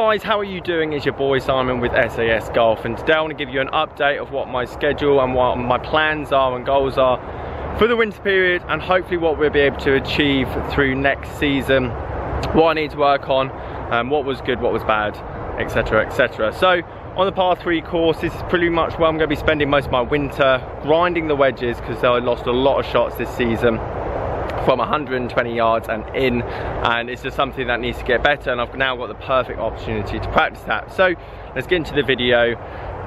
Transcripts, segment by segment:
Guys, how are you doing? It's your boy Simon with SAS Golf, and today I want to give you an update of what my schedule and what my plans are and goals are for the winter period, and hopefully what we'll be able to achieve through next season, what I need to work on, what was good, what was bad, etc, etc. So on the par 3 course, this is pretty much where I'm going to be spending most of my winter, grinding the wedges, because I lost a lot of shots this season from 120 yards and in, and it's just something that needs to get better, and I've now got the perfect opportunity to practice that. So let's get into the video.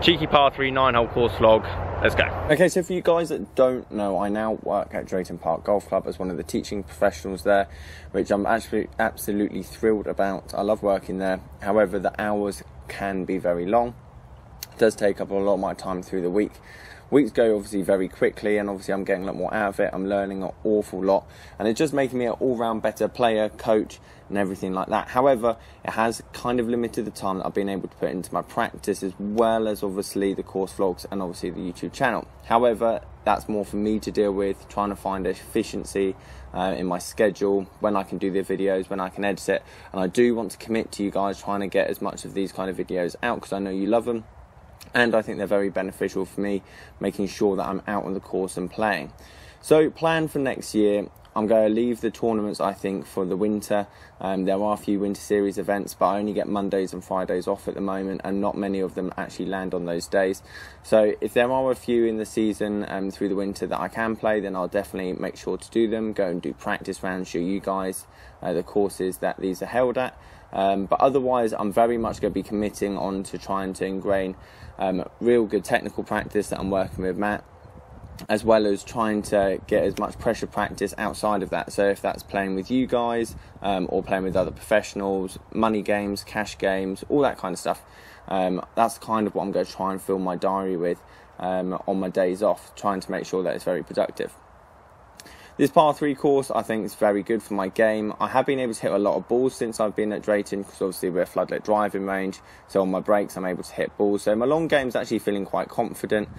Cheeky par 3 9-hole course vlog. Let's go. Okay, so for you guys that don't know, I now work at Drayton Park Golf Club as one of the teaching professionals there, which I'm actually absolutely thrilled about. I love working there. However, the hours can be very long. It does take up a lot of my time through the week. Weeks go obviously very quickly, and obviously I'm getting a lot more out of it. I'm learning an awful lot, and it's just making me an all-round better player, coach, and everything like that. However, it has kind of limited the time that I've been able to put into my practice, as well as obviously the course vlogs and obviously the YouTube channel. However, that's more for me to deal with, trying to find efficiency in my schedule, when I can do the videos, when I can edit it. And I do want to commit to you guys trying to get as much of these kind of videos out, because I know you love them. And I think they're very beneficial for me, making sure that I'm out on the course and playing. So plan for next year, I'm going to leave the tournaments, I think, for the winter. There are a few winter series events, but I only get Mondays and Fridays off at the moment, and not many of them actually land on those days. So if there are a few in the season through the winter that I can play, then I'll definitely make sure to do them, go and do practice rounds, show you guys the courses that these are held at. But otherwise, I'm very much going to be committing on to trying to ingrain real good technical practice that I'm working with Matt, as well as trying to get as much pressure practice outside of that. So if that's playing with you guys or playing with other professionals, money games, cash games, all that kind of stuff, that's kind of what I'm going to try and fill my diary with on my days off, trying to make sure that it's very productive. This par 3 course I think is very good for my game. I have been able to hit a lot of balls since I've been at Drayton, because obviously we're a floodlit driving range, so on my breaks I'm able to hit balls. So my long game's actually feeling quite confident,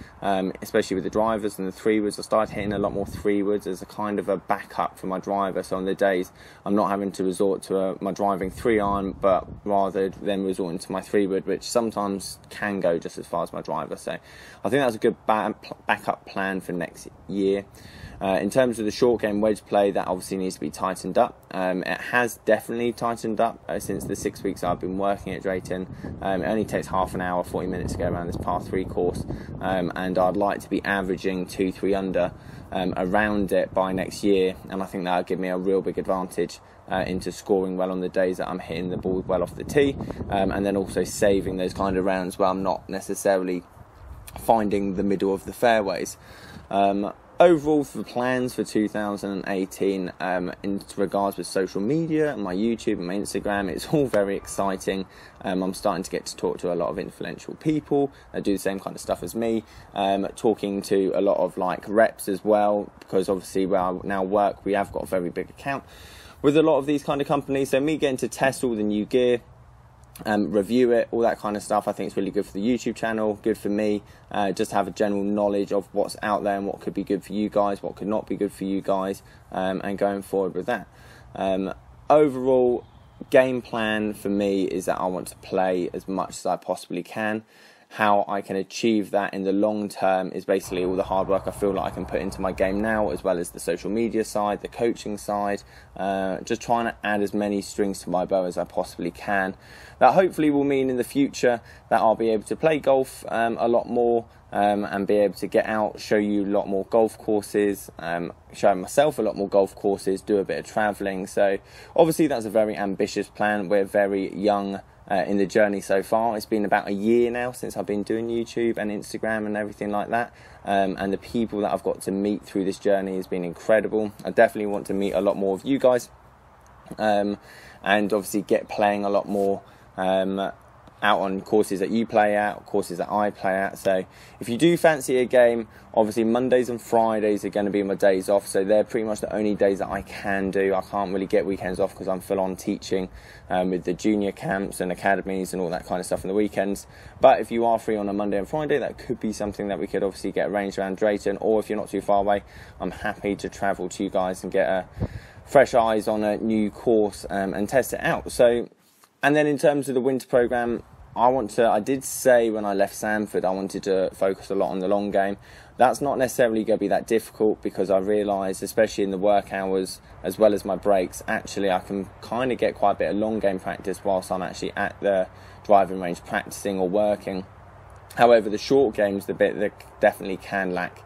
especially with the drivers and the 3-woods. I started hitting a lot more 3-woods as a kind of a backup for my driver, so on the days I'm not having to resort to my driving 3-iron, but rather than resorting to my 3-wood, which sometimes can go just as far as my driver. So I think that's a good backup plan for next year. In terms of the short game wedge play, that obviously needs to be tightened up. It has definitely tightened up since the 6 weeks I've been working at Drayton. It only takes half an hour, 40 minutes to go around this par 3 course, and I'd like to be averaging 2-3 under around it by next year, and I think that'll give me a real big advantage into scoring well on the days that I'm hitting the ball well off the tee, and then also saving those kind of rounds where I'm not necessarily finding the middle of the fairways. Overall, for plans for 2018, in regards with social media and my YouTube and my Instagram, it's all very exciting. I'm starting to get to talk to a lot of influential people that do the same kind of stuff as me, talking to a lot of like reps as well, because obviously where I now work, we have got a very big account with a lot of these kind of companies. So me getting to test all the new gear, review it, all that kind of stuff, I think it's really good for the YouTube channel, good for me, just to have a general knowledge of what's out there and what could be good for you guys, what could not be good for you guys, and going forward with that. Overall game plan for me is that I want to play as much as I possibly can. How I can achieve that in the long term is basically all the hard work I feel like I can put into my game now, as well as the social media side, the coaching side, just trying to add as many strings to my bow as I possibly can. That hopefully will mean in the future that I'll be able to play golf a lot more, and be able to get out, show you a lot more golf courses, show myself a lot more golf courses, do a bit of travelling. So obviously that's a very ambitious plan. We're very young in the journey so far. It's been about a year now since I've been doing YouTube and Instagram and everything like that, and the people that I've got to meet through this journey has been incredible. I definitely want to meet a lot more of you guys, and obviously get playing a lot more out on courses that you play at, courses that I play at. So if you do fancy a game, obviously Mondays and Fridays are going to be my days off, so they're pretty much the only days that I can do. I can't really get weekends off because I'm full on teaching with the junior camps and academies and all that kind of stuff on the weekends. But if you are free on a Monday and Friday, that could be something that we could obviously get arranged around Drayton, or if you're not too far away, I'm happy to travel to you guys and get fresh eyes on a new course and test it out. So And then in terms of the winter programme, I did say when I left Sanford I wanted to focus a lot on the long game. That's not necessarily going to be that difficult, because I realised, especially in the work hours as well as my breaks, actually I can kind of get quite a bit of long game practice whilst I'm actually at the driving range practising or working. However, the short game's the bit that definitely can lack.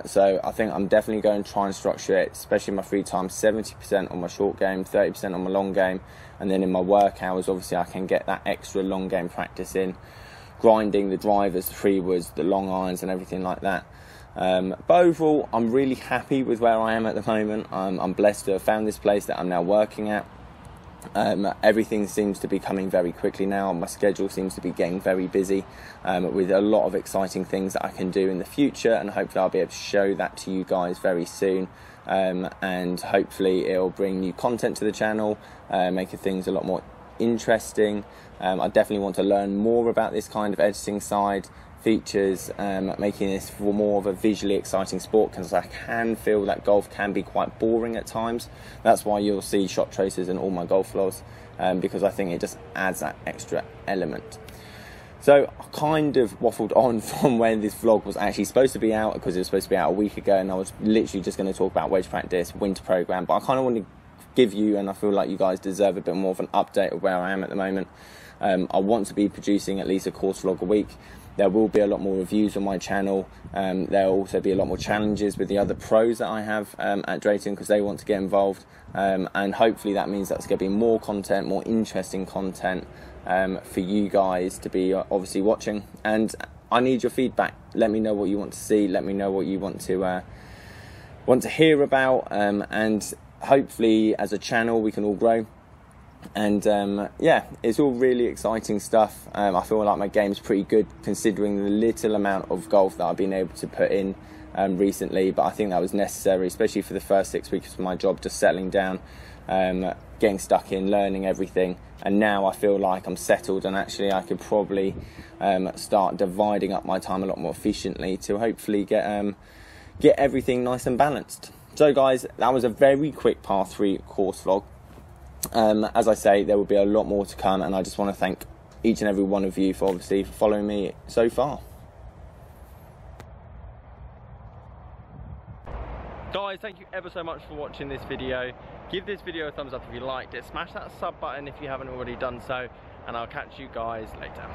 So I think I'm definitely going to try and structure it, especially in my free time, 70% on my short game, 30% on my long game, and then in my work hours, obviously I can get that extra long game practice in, grinding the drivers, the freewoods, the long irons and everything like that. But overall, I'm really happy with where I am at the moment. I'm blessed to have found this place that I'm now working at. Everything seems to be coming very quickly now. My schedule seems to be getting very busy, with a lot of exciting things that I can do in the future, and hopefully I'll be able to show that to you guys very soon, and hopefully it'll bring new content to the channel, making things a lot more interesting. I definitely want to learn more about this kind of editing side, features, making this for more of a visually exciting sport, because I can feel that golf can be quite boring at times. That's why you'll see shot traces in all my golf vlogs, because I think it just adds that extra element. So I kind of waffled on from when this vlog was actually supposed to be out, because it was supposed to be out a week ago, and I was literally just going to talk about wedge practice, winter programme, but I kind of want to give you, and I feel like you guys deserve a bit more of an update of where I am at the moment. I want to be producing at least a course vlog a week. There will be a lot more reviews on my channel. There will also be a lot more challenges with the other pros that I have at Drayton, because they want to get involved. And hopefully that means that's going to be more content, more interesting content for you guys to be obviously watching. And I need your feedback. Let me know what you want to see. Let me know what you want to hear about. And hopefully as a channel we can all grow. And yeah, it's all really exciting stuff. I feel like my game's pretty good considering the little amount of golf that I've been able to put in recently, but I think that was necessary, especially for the first 6 weeks of my job, just settling down, getting stuck in, learning everything. And now I feel like I'm settled, and actually I could probably start dividing up my time a lot more efficiently to hopefully get everything nice and balanced. So guys, that was a very quick par 3 course vlog. As I say, there will be a lot more to come, and I just want to thank each and every one of you for obviously following me so far. Guys, thank you ever so much for watching this video. Give this video a thumbs up if you liked it. Smash that sub button if you haven't already done so, and I'll catch you guys later.